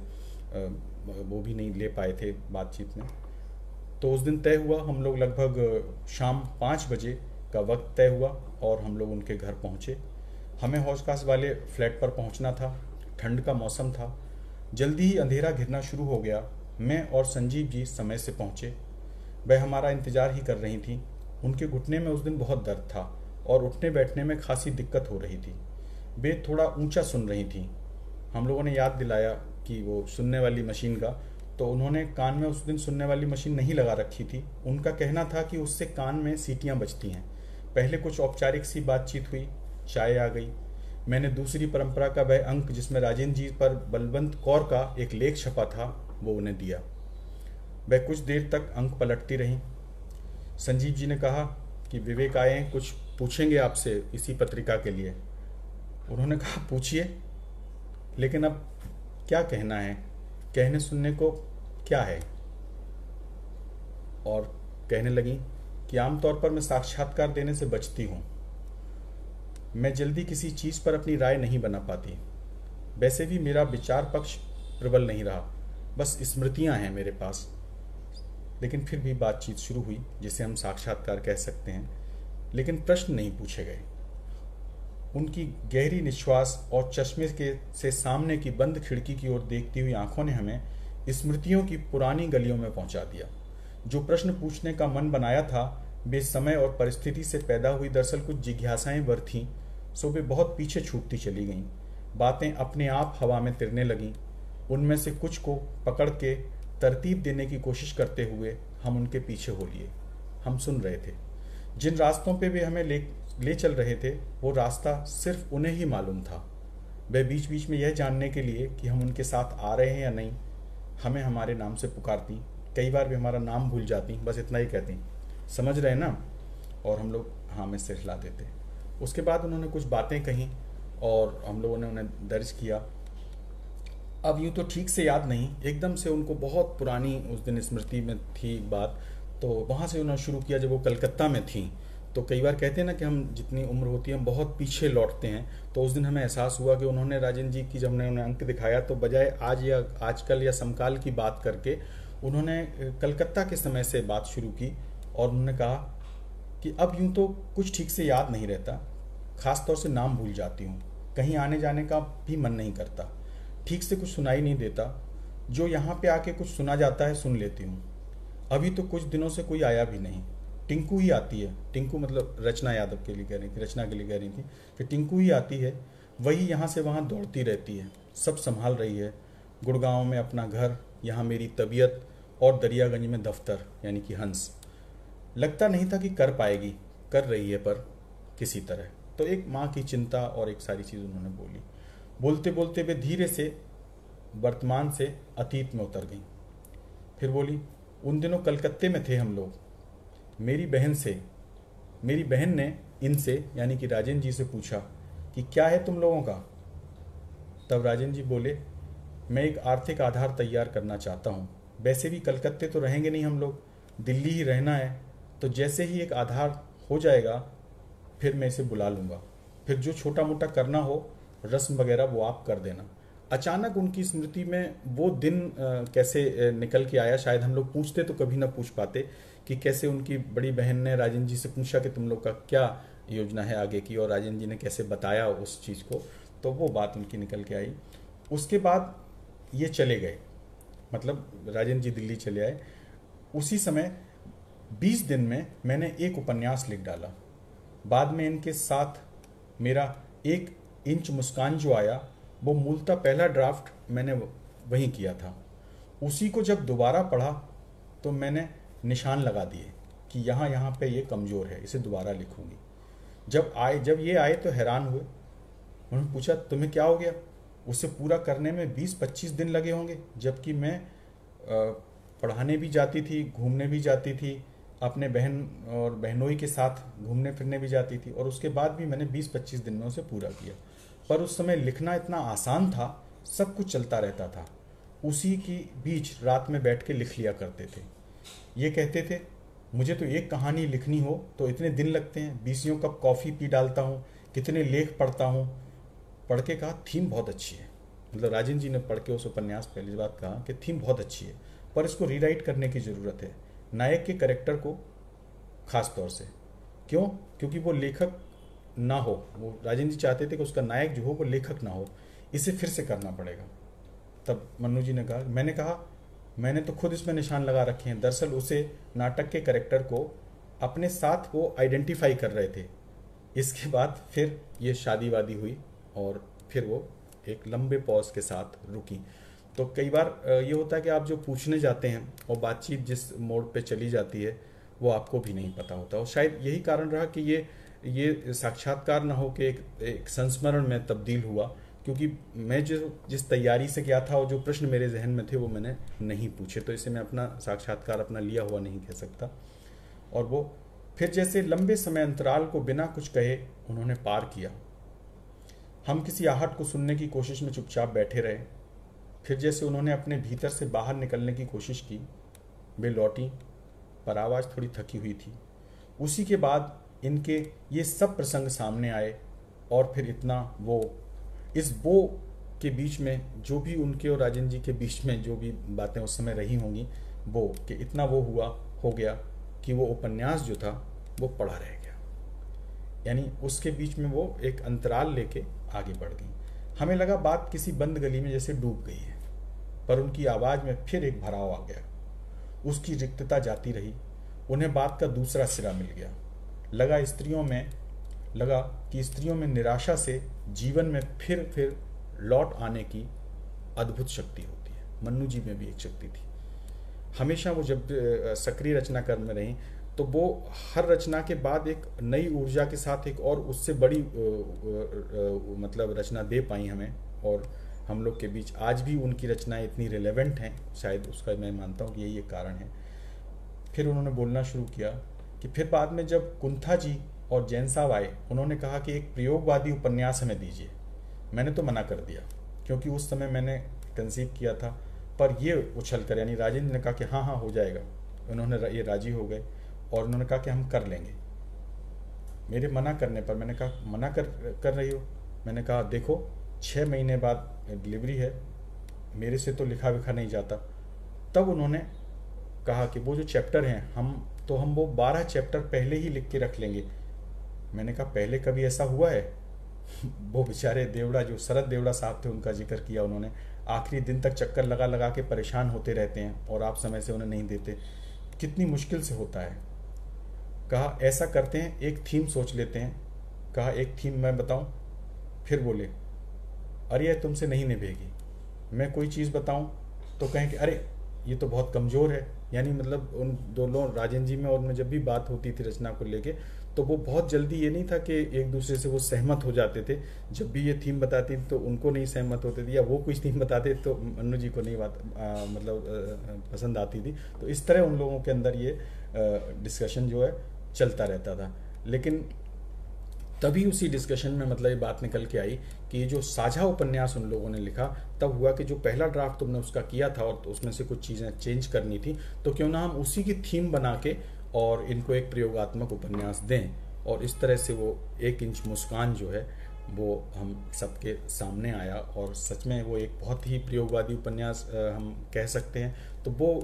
वो भी नहीं ले पाए थे बातचीत में। तो उस दिन तय हुआ, हम लोग लगभग शाम 5 बजे का वक्त तय हुआ और हम लोग उनके घर पहुँचे। हमें हौज खास वाले फ्लैट पर पहुँचना था, ठंड का मौसम था। जल्दी ही अंधेरा घिरना शुरू हो गया। मैं और संजीव जी समय से पहुंचे। वह हमारा इंतजार ही कर रही थी। उनके घुटने में उस दिन बहुत दर्द था और उठने बैठने में खासी दिक्कत हो रही थी। वे थोड़ा ऊंचा सुन रही थी। हम लोगों ने याद दिलाया कि वो सुनने वाली मशीन का, तो उन्होंने कान में उस दिन सुनने वाली मशीन नहीं लगा रखी थी। उनका कहना था कि उससे कान में सीटियां बजती हैं। पहले कुछ औपचारिक सी बातचीत हुई, चाय आ गई। मैंने दूसरी परंपरा का वह अंक जिसमें राजेंद्र जी पर बलवंत कौर का एक लेख छपा था वो उन्हें दिया। वह कुछ देर तक अंक पलटती रहीं। संजीव जी ने कहा कि विवेक आए हैं, कुछ पूछेंगे आपसे इसी पत्रिका के लिए। उन्होंने कहा पूछिए, लेकिन अब क्या कहना है, कहने सुनने को क्या है। और कहने लगी कि आमतौर पर मैं साक्षात्कार देने से बचती हूँ। मैं जल्दी किसी चीज़ पर अपनी राय नहीं बना पाती। वैसे भी मेरा विचार पक्ष प्रबल नहीं रहा, बस स्मृतियाँ हैं मेरे पास। लेकिन फिर भी बातचीत शुरू हुई, जिसे हम साक्षात्कार कह सकते हैं, लेकिन प्रश्न नहीं पूछे गए। उनकी गहरी निश्वास और चश्मे के से सामने की बंद खिड़की की ओर देखती हुई आंखों ने हमें स्मृतियों की पुरानी गलियों में पहुंचा दिया। जो प्रश्न पूछने का मन बनाया था वे समय और परिस्थिति से पैदा हुई दरअसल कुछ जिज्ञासाएं वर थीं, सो वे बहुत पीछे छूटती चली गईं। बातें अपने आप हवा में तिरने लगीं। उनमें से कुछ को पकड़ के तरतीब देने की कोशिश करते हुए हम उनके पीछे हो लिए। हम सुन रहे थे। जिन रास्तों पे वे हमें ले चल रहे थे वो रास्ता सिर्फ उन्हें ही मालूम था। वे बीच बीच में यह जानने के लिए कि हम उनके साथ आ रहे हैं या नहीं हमें हमारे नाम से पुकारती। कई बार वे हमारा नाम भूल जाती, बस इतना ही कहती, समझ रहे ना, और हम लोग हाँ में सिर हिला देते। उसके बाद उन्होंने कुछ बातें कहीं और हम लोगों ने उन्हें दर्ज किया। अब यूँ तो ठीक से याद नहीं, एकदम से उनको बहुत पुरानी उस दिन स्मृति में थी बात, तो वहाँ से उन्होंने शुरू किया जब वो कलकत्ता में थी। तो कई बार कहते हैं ना कि हम जितनी उम्र होती है हम बहुत पीछे लौटते हैं, तो उस दिन हमें एहसास हुआ कि उन्होंने राजेंद्र जी की जब हमने उन्हें अंक दिखाया तो बजाय आज या आजकल या समकाल की बात करके उन्होंने कलकत्ता के समय से बात शुरू की। और उन्होंने कहा कि अब यूँ तो कुछ ठीक से याद नहीं रहता, ख़ास तौर से नाम भूल जाती हूँ, कहीं आने जाने का भी मन नहीं करता, ठीक से कुछ सुनाई नहीं देता, जो यहाँ पे आके कुछ सुना जाता है सुन लेती हूँ। अभी तो कुछ दिनों से कोई आया भी नहीं, टिंकू ही आती है। टिंकू मतलब रचना यादव के लिए कह रही थी, रचना के लिए कह रही थी कि टिंकू ही आती है, वही यहाँ से वहाँ दौड़ती रहती है, सब संभाल रही है। गुड़गांव में अपना घर, यहाँ मेरी तबीयत, और दरियागंज में दफ्तर यानी कि हंस। लगता नहीं था कि कर पाएगी, कर रही है पर किसी तरह। तो एक माँ की चिंता और एक सारी चीज़ उन्होंने बोली। बोलते बोलते वे धीरे से वर्तमान से अतीत में उतर गई। फिर बोली, उन दिनों कलकत्ते में थे हम लोग। मेरी बहन ने इनसे यानी कि राजेंद्र जी से पूछा कि क्या है तुम लोगों का। तब राजेंद्र जी बोले, मैं एक आर्थिक आधार तैयार करना चाहता हूँ। वैसे भी कलकत्ते तो रहेंगे नहीं हम लोग, दिल्ली ही रहना है, तो जैसे ही एक आधार हो जाएगा फिर मैं इसे बुला लूँगा। फिर जो छोटा मोटा करना हो रस्म वगैरह वो आप कर देना। अचानक उनकी स्मृति में वो दिन कैसे निकल के आया, शायद हम लोग पूछते तो कभी ना पूछ पाते कि कैसे उनकी बड़ी बहन ने राजेंद्र जी से पूछा कि तुम लोग का क्या योजना है आगे की, और राजेंद्र जी ने कैसे बताया उस चीज़ को, तो वो बात उनकी निकल के आई। उसके बाद ये चले गए, मतलब राजेंद्र जी दिल्ली चले आए। उसी समय 20 दिन में मैंने एक उपन्यास लिख डाला। बाद में इनके साथ मेरा 1 इंच मुस्कान जो आया वो मूलतः पहला ड्राफ्ट मैंने वहीं किया था। उसी को जब दोबारा पढ़ा तो मैंने निशान लगा दिए कि यहाँ पे ये कमज़ोर है, इसे दोबारा लिखूंगी। जब ये आए तो हैरान हुए। उन्होंने पूछा तुम्हें क्या हो गया। उसे पूरा करने में 20-25 दिन लगे होंगे, जबकि मैं पढ़ाने भी जाती थी, घूमने भी जाती थी, अपने बहन और बहनोई के साथ घूमने फिरने भी जाती थी, और उसके बाद भी मैंने 20-25 दिन में उसे पूरा किया। पर उस समय लिखना इतना आसान था, सब कुछ चलता रहता था। उसी की बीच रात में बैठ के लिख लिया करते थे। ये कहते थे मुझे तो एक कहानी लिखनी हो तो इतने दिन लगते हैं, 20 कप कॉफ़ी पी डालता हूँ, कितने लेख पढ़ता हूँ। पढ़ के कहा थीम बहुत अच्छी है, मतलब राजेंद्र जी ने पढ़ के उस उपन्यास पहली बात कहा कि थीम बहुत अच्छी है, पर इसको रीराइट करने की ज़रूरत है, नायक के कैरेक्टर को खास तौर से। क्यों? क्योंकि वो लेखक ना हो, वो राजेंद्र जी चाहते थे कि उसका नायक जो हो वो लेखक ना हो, इसे फिर से करना पड़ेगा। तब मन्नू जी ने कहा, मैंने तो खुद इसमें निशान लगा रखे हैं। दरअसल उसे नाटक के कैरेक्टर को अपने साथ वो आइडेंटिफाई कर रहे थे। इसके बाद फिर ये शादी वादी हुई और फिर वो एक लंबे पॉज के साथ रुकी। तो कई बार ये होता है कि आप जो पूछने जाते हैं और बातचीत जिस मोड़ पे चली जाती है वो आपको भी नहीं पता होता, और शायद यही कारण रहा कि ये साक्षात्कार ना हो के एक संस्मरण में तब्दील हुआ, क्योंकि मैं जिस तैयारी से गया था और जो प्रश्न मेरे जहन में थे वो मैंने नहीं पूछे, तो इसे मैं अपना साक्षात्कार अपना लिया हुआ नहीं कह सकता। और वो फिर जैसे लंबे समय अंतराल को बिना कुछ कहे उन्होंने पार किया। हम किसी आहट को सुनने की कोशिश में चुपचाप बैठे रहे। फिर जैसे उन्होंने अपने भीतर से बाहर निकलने की कोशिश की। वे लौटी, पर आवाज़ थोड़ी थकी हुई थी। उसी के बाद इनके ये सब प्रसंग सामने आए, और फिर इतना इस के बीच में जो भी उनके और राजन जी के बीच में जो भी बातें उस समय रही होंगी, कि इतना हो गया कि वो उपन्यास जो था वो पढ़ा रह गया। यानी उसके बीच में वो एक अंतराल लेके आगे बढ़ गई। हमें लगा बात किसी बंद गली में जैसे डूब गई है, पर उनकी आवाज़ में फिर एक भराव आ गया। उसकी रिक्तता जाती रही। उन्हें बात का दूसरा सिरा मिल गया। लगा कि स्त्रियों में निराशा से जीवन में फिर लौट आने की अद्भुत शक्ति होती है। मन्नू जी में भी एक शक्ति थी। हमेशा वो जब सक्रिय रचनाकार में रहीं तो वो हर रचना के बाद एक नई ऊर्जा के साथ एक और उससे बड़ी मतलब रचना दे पाई हमें, और हम लोग के बीच आज भी उनकी रचनाएं इतनी रिलेवेंट हैं। शायद उसका मैं मानता हूँ कि यही एक कारण है। फिर उन्होंने बोलना शुरू किया कि फिर बाद में जब कुंथा जी और जैन साहब आए, उन्होंने कहा कि एक प्रयोगवादी उपन्यास हमें दीजिए। मैंने तो मना कर दिया, क्योंकि उस समय मैंने कंसीव किया था। पर ये उछल कर, यानी राजेंद्र ने कहा कि हाँ हो जाएगा। उन्होंने ये राजी हो गए और उन्होंने कहा कि हम कर लेंगे। मेरे मना करने पर मैंने कहा, मना कर रही हो? मैंने कहा देखो 6 महीने बाद डिलीवरी है, मेरे से तो लिखा विखा नहीं जाता। तब उन्होंने कहा कि वो जो चैप्टर हैं हम वो 12 चैप्टर पहले ही लिख के रख लेंगे। मैंने कहा पहले कभी ऐसा हुआ है? वो बेचारे देवड़ा, जो शरद देवड़ा साहब थे, उनका जिक्र किया उन्होंने। आखिरी दिन तक चक्कर लगा के परेशान होते रहते हैं और आप समय से उन्हें नहीं देते। कितनी मुश्किल से होता है। कहा ऐसा करते हैं, एक थीम सोच लेते हैं। कहा एक थीम मैं बताऊं? फिर बोले अरे ये तुमसे नहीं निभेगी। मैं कोई चीज़ बताऊं तो कहें कि अरे ये तो बहुत कमज़ोर है। यानी मतलब उन दोनों, राजेंद्र जी में और में जब भी बात होती थी रचना को लेके, तो वो बहुत जल्दी, ये नहीं था कि एक दूसरे से वो सहमत हो जाते थे। जब भी ये थीम बताती तो उनको नहीं सहमत होते थे, या वो कुछ थीम बताते तो मन्नू जी को नहीं पसंद आती थी। तो इस तरह उन लोगों के अंदर ये डिस्कशन जो है चलता रहता था। लेकिन तभी उसी डिस्कशन में मतलब ये बात निकल के आई कि ये जो साझा उपन्यास उन लोगों ने लिखा, तब हुआ कि जो पहला ड्राफ्ट तुमने उसका किया था और उसमें से कुछ चीज़ें चेंज करनी थी, तो क्यों ना हम उसी की थीम बना के और इनको एक प्रयोगात्मक उपन्यास दें। और इस तरह से वो 1 इंच मुस्कान जो है वो हम सबके सामने आया, और सच में वो एक बहुत ही प्रयोगवादी उपन्यास हम कह सकते हैं। तो वो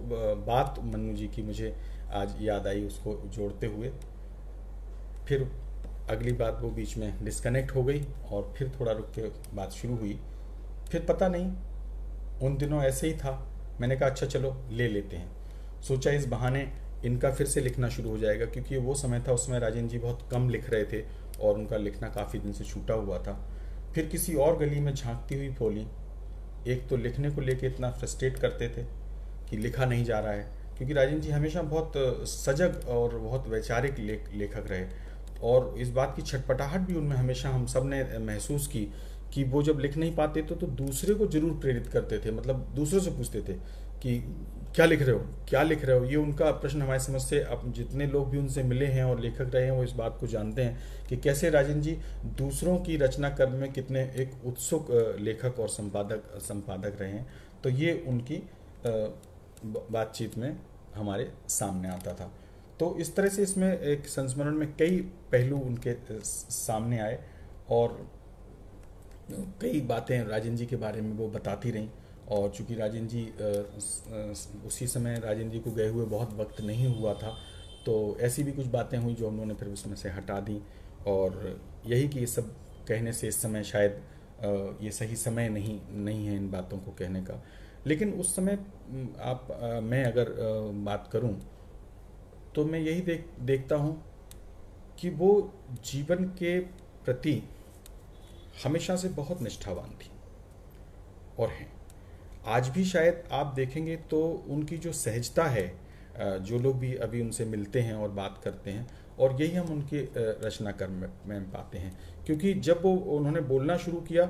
बात मन्नू जी की मुझे आज याद आई, उसको जोड़ते हुए। फिर अगली बात वो बीच में डिस्कनेक्ट हो गई और फिर थोड़ा रुक के बात शुरू हुई। फिर पता नहीं उन दिनों ऐसे ही था। मैंने कहा अच्छा चलो ले लेते हैं। सोचा इस बहाने इनका फिर से लिखना शुरू हो जाएगा, क्योंकि वो समय था, उसमें राजेंद्र जी बहुत कम लिख रहे थे और उनका लिखना काफ़ी दिन से छूटा हुआ था। फिर किसी और गली में झांकती हुई बोली, एक तो लिखने को लेके इतना फ्रस्ट्रेट करते थे कि लिखा नहीं जा रहा है, क्योंकि राजेंद्र जी हमेशा बहुत सजग और बहुत वैचारिक लेखक रहे, और इस बात की छटपटाहट भी उनमें हमेशा हम सब ने महसूस की कि वो जब लिख नहीं पाते तो दूसरे को जरूर प्रेरित करते थे। मतलब दूसरों से पूछते थे कि क्या लिख रहे हो। ये उनका प्रश्न हमारी समझ से, अब जितने लोग भी उनसे मिले हैं और लेखक रहे हैं वो इस बात को जानते हैं कि कैसे राजेंद्र जी दूसरों की रचना कर्म में कितने एक उत्सुक लेखक और संपादक रहे हैं। तो ये उनकी बातचीत में हमारे सामने आता था। तो इस तरह से इसमें एक संस्मरण में कई पहलू उनके सामने आए, और कई बातें राजेंद्र जी के बारे में वो बताती रहीं। और चूंकि राजेंद्र जी उसी समय राजेंद्र जी को गए हुए बहुत वक्त नहीं हुआ था, तो ऐसी भी कुछ बातें हुई जो उन्होंने फिर उसमें से हटा दी। और यही कि ये सब कहने से इस समय शायद ये सही समय नहीं है इन बातों को कहने का। लेकिन उस समय मैं अगर बात करूं तो मैं यही देखता हूं कि वो जीवन के प्रति हमेशा से बहुत निष्ठावान थी और हैं। आज भी शायद आप देखेंगे तो उनकी जो सहजता है, जो लोग भी अभी उनसे मिलते हैं और बात करते हैं, और यही हम उनके रचना कर्म में पाते हैं। क्योंकि जब उन्होंने बोलना शुरू किया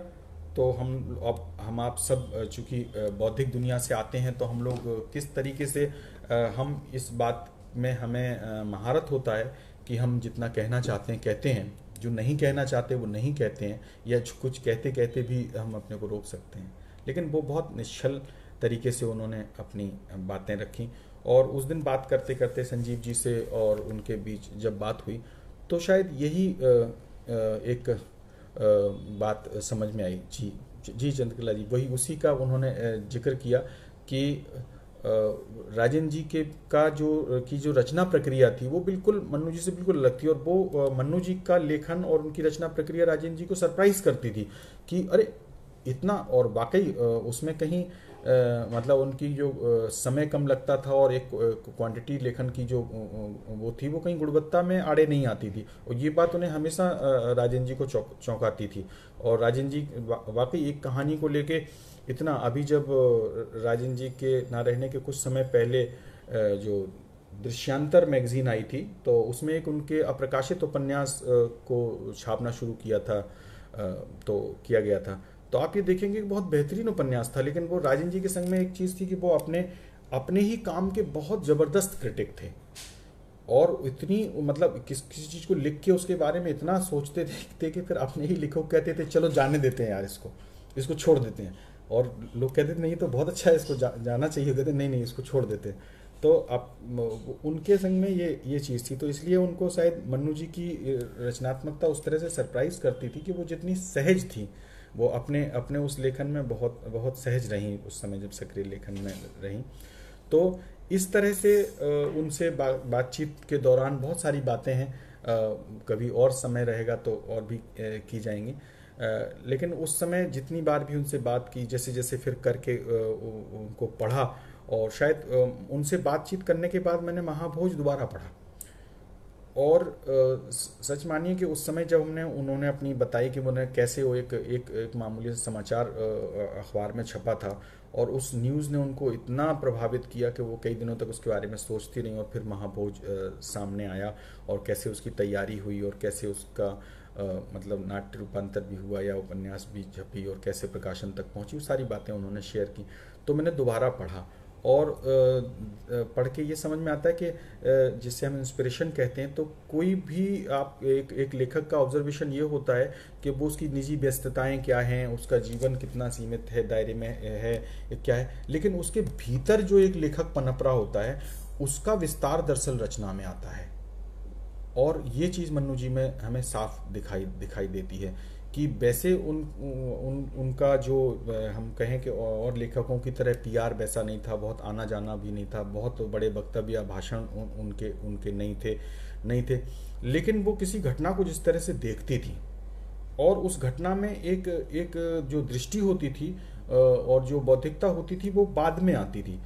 तो हम आप सब चूँकि बौद्धिक दुनिया से आते हैं, तो हम लोग किस तरीके से हम इस बात में हमें महारत होता है कि हम जितना कहना चाहते हैं कहते हैं, जो नहीं कहना चाहते वो नहीं कहते हैं, या कुछ कहते कहते भी हम अपने को रोक सकते हैं। लेकिन वो बहुत निश्चल तरीके से उन्होंने अपनी बातें रखी। और उस दिन बात करते करते संजीव जी से और उनके बीच जब बात हुई तो शायद यही एक बात समझ में आई। जी चंद्रकला जी, वही उसी का उन्होंने जिक्र किया कि राजेंद्र जी की जो रचना प्रक्रिया थी वो बिल्कुल मन्नू जी से बिल्कुल अलग थी। और वो मन्नू जी का लेखन और उनकी रचना प्रक्रिया राजेंद्र जी को सरप्राइज करती थी कि अरे इतना। और वाकई उसमें कहीं मतलब उनकी जो समय कम लगता था और एक क्वांटिटी लेखन की जो वो थी वो कहीं गुणवत्ता में आड़े नहीं आती थी। और ये बात उन्हें हमेशा राजेंद्र जी को चौंकाती थी। और राजेंद्र जी वाकई एक कहानी को लेके इतना, अभी जब राजेंद्र जी के ना रहने के कुछ समय पहले जो दृश्यांतर मैगजीन आई थी तो उसमें एक उनके अप्रकाशित उपन्यास को छापना शुरू किया गया था। तो आप ये देखेंगे कि बहुत बेहतरीन उपन्यास था। लेकिन वो राजेंद्र जी के संग में एक चीज़ थी कि वो अपने ही काम के बहुत ज़बरदस्त क्रिटिक थे। और इतनी मतलब किसी चीज़ को लिख के उसके बारे में इतना सोचते थे कि फिर अपने ही लिखो कहते थे चलो जाने देते हैं यार, इसको छोड़ देते हैं। और लोग कहते थे नहीं तो बहुत अच्छा है, इसको जाना चाहिए, कहते नहीं इसको छोड़ देते हैं। तो अब उनके संग में ये चीज़ थी। तो इसलिए उनको शायद मन्नू जी की रचनात्मकता उस तरह से सरप्राइज करती थी कि वो जितनी सहज थी, वो अपने उस लेखन में बहुत बहुत सहज रहीं उस समय जब सक्रिय लेखन में रहीं। तो इस तरह से उनसे बातचीत के दौरान बहुत सारी बातें हैं, कभी और समय रहेगा तो और भी की जाएंगी। लेकिन उस समय जितनी बार भी उनसे बात की, जैसे जैसे फिर करके उनको पढ़ा, और शायद उनसे बातचीत करने के बाद मैंने महाभोज दोबारा पढ़ा। और सच मानिए कि उस समय जब उन्होंने अपनी बताई कि उन्होंने कैसे वो एक मामूली समाचार अखबार में छपा था, और उस न्यूज़ ने उनको इतना प्रभावित किया कि वो कई दिनों तक उसके बारे में सोचती रहीं। और फिर महाभोज सामने आया और कैसे उसकी तैयारी हुई और कैसे उसका मतलब नाट्य रूपांतर भी हुआ या उपन्यास भी छपी और कैसे प्रकाशन तक पहुंची, वो सारी बातें उन्होंने शेयर की। तो मैंने दोबारा पढ़ा और पढ़ के ये समझ में आता है कि जिसे हम इंस्पिरेशन कहते हैं, तो कोई भी आप एक लेखक का ऑब्जर्वेशन ये होता है कि वो उसकी निजी व्यस्तताएं क्या हैं, उसका जीवन कितना सीमित है, दायरे में है क्या है, लेकिन उसके भीतर जो एक लेखक पनप रहा होता है उसका विस्तार दरअसल रचना में आता है। और ये चीज़ मन्नू जी में हमें साफ दिखाई देती है कि वैसे उनका जो हम कहें कि और लेखकों की तरह पीआर वैसा नहीं था, बहुत आना जाना भी नहीं था, बहुत बड़े वक्तव्य या भाषण उनके नहीं थे। लेकिन वो किसी घटना को जिस तरह से देखती थी और उस घटना में एक जो दृष्टि होती थी और जो बौद्धिकता होती थी वो बाद में आती थी।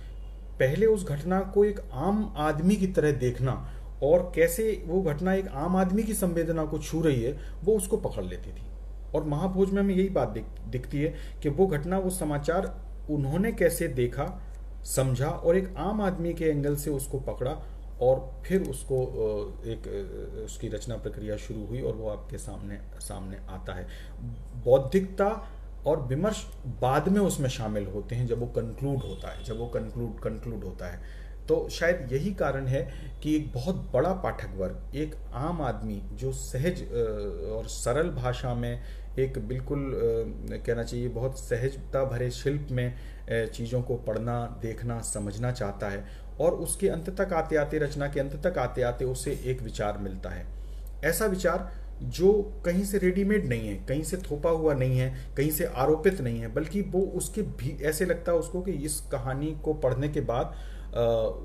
पहले उस घटना को एक आम आदमी की तरह देखना और कैसे वो घटना एक आम आदमी की संवेदना को छू रही है वो उसको पकड़ लेती थी। और महाभोज में हमें यही बात दिखती है कि वो घटना, वो समाचार उन्होंने कैसे देखा, समझा और एक आम आदमी के एंगल से उसको पकड़ा और फिर उसको उसकी रचना प्रक्रिया शुरू हुई और वो आपके सामने आता है। बौद्धिकता और विमर्श बाद में उसमें शामिल होते हैं जब वो कंक्लूड होता है। तो शायद यही कारण है कि एक बहुत बड़ा पाठक वर्ग, एक आम आदमी जो सहज और सरल भाषा में एक बिल्कुल कहना चाहिए बहुत सहजता भरे शिल्प में चीज़ों को पढ़ना, देखना, समझना चाहता है और उसके अंत तक आते आते, रचना के अंत तक आते आते उसे एक विचार मिलता है। ऐसा विचार जो कहीं से रेडीमेड नहीं है, कहीं से थोपा हुआ नहीं है, कहीं से आरोपित नहीं है, बल्कि वो उसके भी ऐसे लगता है उसको कि इस कहानी को पढ़ने के बाद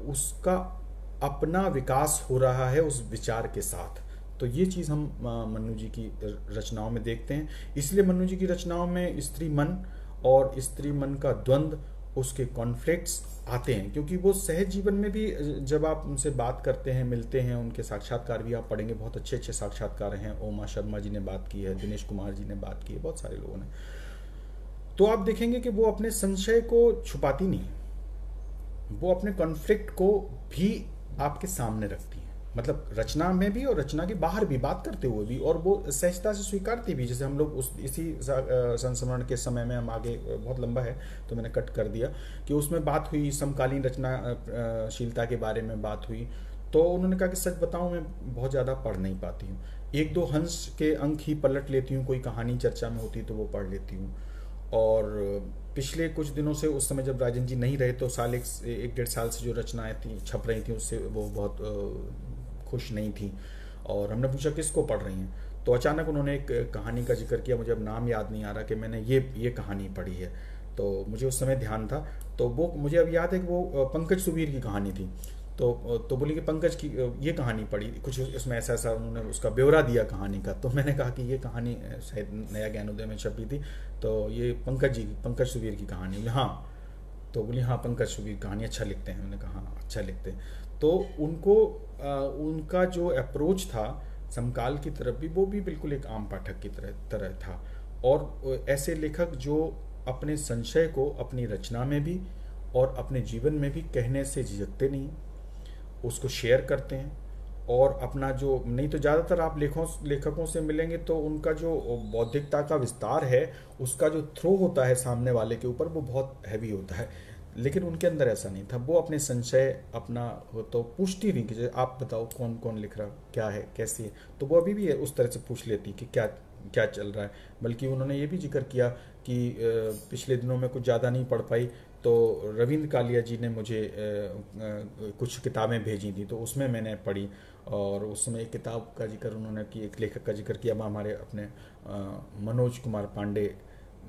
उसका अपना विकास हो रहा है उस विचार के साथ। तो ये चीज़ हम मन्नू जी की रचनाओं में देखते हैं। इसलिए मन्नू जी की रचनाओं में स्त्री मन और स्त्री मन का द्वंद्व, उसके कॉन्फ्लिक्ट्स आते हैं, क्योंकि वो सहज जीवन में भी जब आप उनसे बात करते हैं, मिलते हैं, उनके साक्षात्कार भी आप पढ़ेंगे, बहुत अच्छे अच्छे साक्षात्कार हैं। ओमा शर्मा जी ने बात की है, दिनेश कुमार जी ने बात की है, बहुत सारे लोगों ने। तो आप देखेंगे कि वो अपने संशय को छुपाती नहीं, वो अपने कॉन्फ्लिक्ट को भी आपके सामने रखती है, मतलब रचना में भी और रचना के बाहर भी बात करते हुए भी, और वो सहजता से स्वीकारती भी। जैसे हम लोग उस इसी संस्मरण के समय में, हम आगे बहुत लंबा है तो मैंने कट कर दिया, कि उसमें बात हुई समकालीन रचनाशीलता के बारे में बात हुई। तो उन्होंने कहा कि सच बताऊं, मैं बहुत ज़्यादा पढ़ नहीं पाती हूँ, एक दो हंस के अंक ही पलट लेती हूँ, कोई कहानी चर्चा में होती तो वो पढ़ लेती हूँ। और पिछले कुछ दिनों से, उस समय जब राजन जी नहीं रहे, तो साल एक डेढ़ साल से जो रचनाएं थी छप रही थी, उससे वो बहुत खुश नहीं थी। और हमने पूछा किसको पढ़ रही हैं, तो अचानक उन्होंने एक कहानी का जिक्र किया, मुझे अब नाम याद नहीं आ रहा, कि मैंने ये कहानी पढ़ी है। तो मुझे उस समय ध्यान था, तो वो मुझे अब याद है कि वो पंकज सुबीर की कहानी थी। तो बोली कि पंकज की ये कहानी पढ़ी, कुछ इसमें ऐसा ऐसा उन्होंने उसका ब्यौरा दिया कहानी का। तो मैंने कहा कि ये कहानी शायद नया ज्ञानोदय में छपी थी, तो ये पंकज सुबीर की कहानी। हाँ, तो बोली हाँ पंकज सुबीर कहानी अच्छा लिखते हैं। मैंने कहा हाँ अच्छा लिखते हैं। तो उनको उनका जो अप्रोच था समकाल की तरफ भी, वो भी बिल्कुल एक आम पाठक की तरह था। और ऐसे लेखक जो अपने संशय को अपनी रचना में भी और अपने जीवन में भी कहने से झिझकते नहीं, उसको शेयर करते हैं। और अपना जो, नहीं तो ज़्यादातर आप लेखकों से मिलेंगे तो उनका जो बौद्धिकता का विस्तार है, उसका जो थ्रो होता है सामने वाले के ऊपर, वो बहुत हैवी होता है। लेकिन उनके अंदर ऐसा नहीं था, वो अपने संशय अपना तो पूछती नहीं कि आप बताओ कौन कौन लिख रहा, क्या है, कैसी है, तो वो अभी भी उस तरह से पूछ लेती कि क्या क्या चल रहा है। बल्कि उन्होंने ये भी जिक्र किया कि पिछले दिनों में कुछ ज़्यादा नहीं पढ़ पाई, तो रविंद्र कालिया जी ने मुझे कुछ किताबें भेजी थी, तो उसमें मैंने पढ़ी। और उस समय एक किताब का जिक्र उन्होंने की, एक लेखक का जिक्र किया, हमारे अपने मनोज कुमार पांडे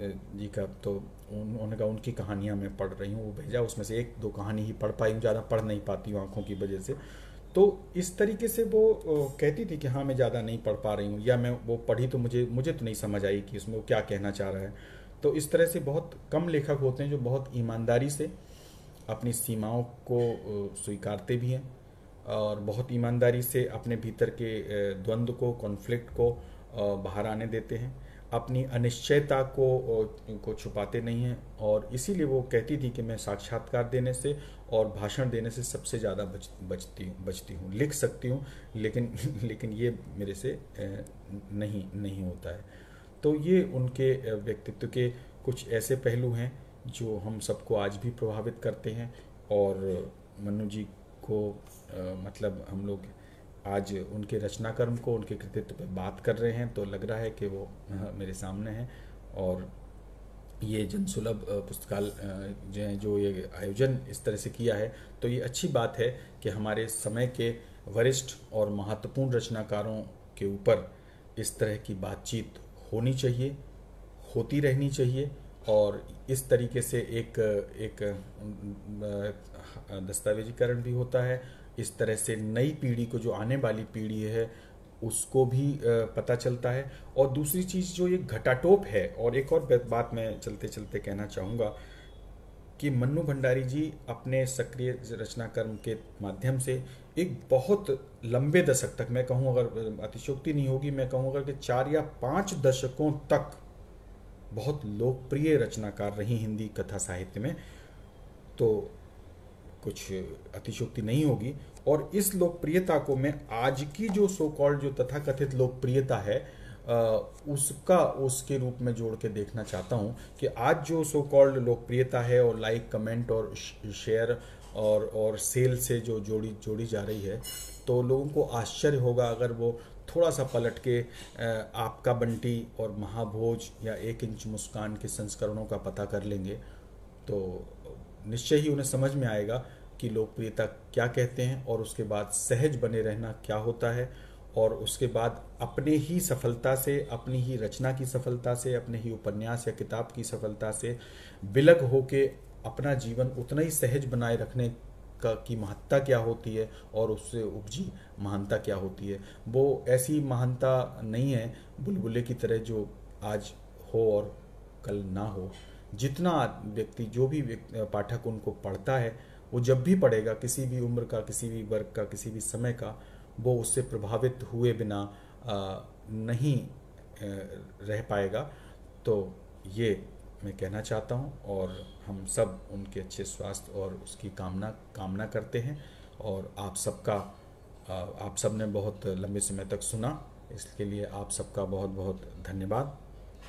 जी का। तो उन्होंने कहा उनकी कहानियाँ मैं पढ़ रही हूँ, वो भेजा, उसमें से एक दो कहानी ही पढ़ पाई हूँ, ज़्यादा पढ़ नहीं पाती हूँ आँखों की वजह से। तो इस तरीके से वो कहती थी कि हाँ मैं ज़्यादा नहीं पढ़ पा रही हूँ, या मैं वो पढ़ी तो मुझे तो नहीं समझ आई कि उसमें वो क्या कहना चाह रहा है। तो इस तरह से बहुत कम लेखक होते हैं जो बहुत ईमानदारी से अपनी सीमाओं को स्वीकारते भी हैं, और बहुत ईमानदारी से अपने भीतर के द्वंद्व को, कॉन्फ्लिक्ट को बाहर आने देते हैं, अपनी अनिश्चयता को छुपाते नहीं हैं। और इसीलिए वो कहती थी कि मैं साक्षात्कार देने से और भाषण देने से सबसे ज़्यादा बचती हूँ। लिख सकती हूँ, लेकिन लेकिन ये मेरे से नहीं होता है। तो ये उनके व्यक्तित्व के कुछ ऐसे पहलू हैं जो हम सबको आज भी प्रभावित करते हैं। और मन्नू जी को मतलब हम लोग आज उनके रचनाकर्म को, उनके कृतित्व पे बात कर रहे हैं, तो लग रहा है कि वो मेरे सामने हैं। और ये जनसुलभ पुस्तकालय जो ये आयोजन इस तरह से किया है, तो ये अच्छी बात है कि हमारे समय के वरिष्ठ और महत्वपूर्ण रचनाकारों के ऊपर इस तरह की बातचीत होनी चाहिए, होती रहनी चाहिए। और इस तरीके से एक दस्तावेजीकरण भी होता है। इस तरह से नई पीढ़ी को, जो आने वाली पीढ़ी है, उसको भी पता चलता है। और दूसरी चीज़ जो ये घटाटोप है, और एक और बात मैं चलते चलते कहना चाहूँगा कि मन्नू भंडारी जी अपने सक्रिय रचनाकर्म के माध्यम से एक बहुत लंबे दशक तक, मैं कहूँ, अगर अतिशयोक्ति नहीं होगी, मैं कहूँ अगर कि 4 या 5 दशकों तक बहुत लोकप्रिय रचनाकार रही हिंदी कथा साहित्य में, तो कुछ अतिशयोक्ति नहीं होगी। और इस लोकप्रियता को मैं आज की जो सो कॉल्ड, जो तथाकथित लोकप्रियता है, उसके रूप में जोड़ के देखना चाहता हूँ कि आज जो सो कॉल्ड लोकप्रियता है, और लाइक, कमेंट और शेयर और सेल से जो जोड़ी जा रही है, तो लोगों को आश्चर्य होगा अगर वो थोड़ा सा पलट के आपका बंटी और महाभोज या 1 इंच मुस्कान के संस्करणों का पता कर लेंगे, तो निश्चय ही उन्हें समझ में आएगा कि लोकप्रियता क्या कहते हैं, और उसके बाद सहज बने रहना क्या होता है। और उसके बाद अपने ही सफलता से, अपनी ही रचना की सफलता से, अपने ही उपन्यास या किताब की सफलता से विलग होके अपना जीवन उतना ही सहज बनाए रखने का की महत्ता क्या होती है और उससे उपजी महानता क्या होती है। वो ऐसी महानता नहीं है बुलबुले की तरह जो आज हो और कल ना हो। जितना व्यक्ति जो भी पाठक उनको पढ़ता है, वो जब भी पढ़ेगा किसी भी उम्र का, किसी भी वर्ग का, किसी भी समय का, वो उससे प्रभावित हुए बिना नहीं रह पाएगा। तो ये मैं कहना चाहता हूँ और हम सब उनके अच्छे स्वास्थ्य और उसकी कामना करते हैं। और आप सब ने बहुत लंबे समय तक सुना, इसके लिए आप सबका बहुत बहुत धन्यवाद,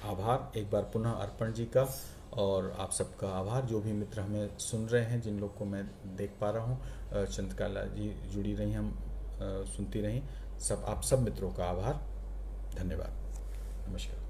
आभार एक बार पुनः अर्पण जी का। और आप सबका आभार जो भी मित्र हमें सुन रहे हैं, जिन लोग को मैं देख पा रहा हूँ, चंद्रकला जी जुड़ी रही, हम सुनती रहीं, सब आप सब मित्रों का आभार, धन्यवाद, नमस्कार।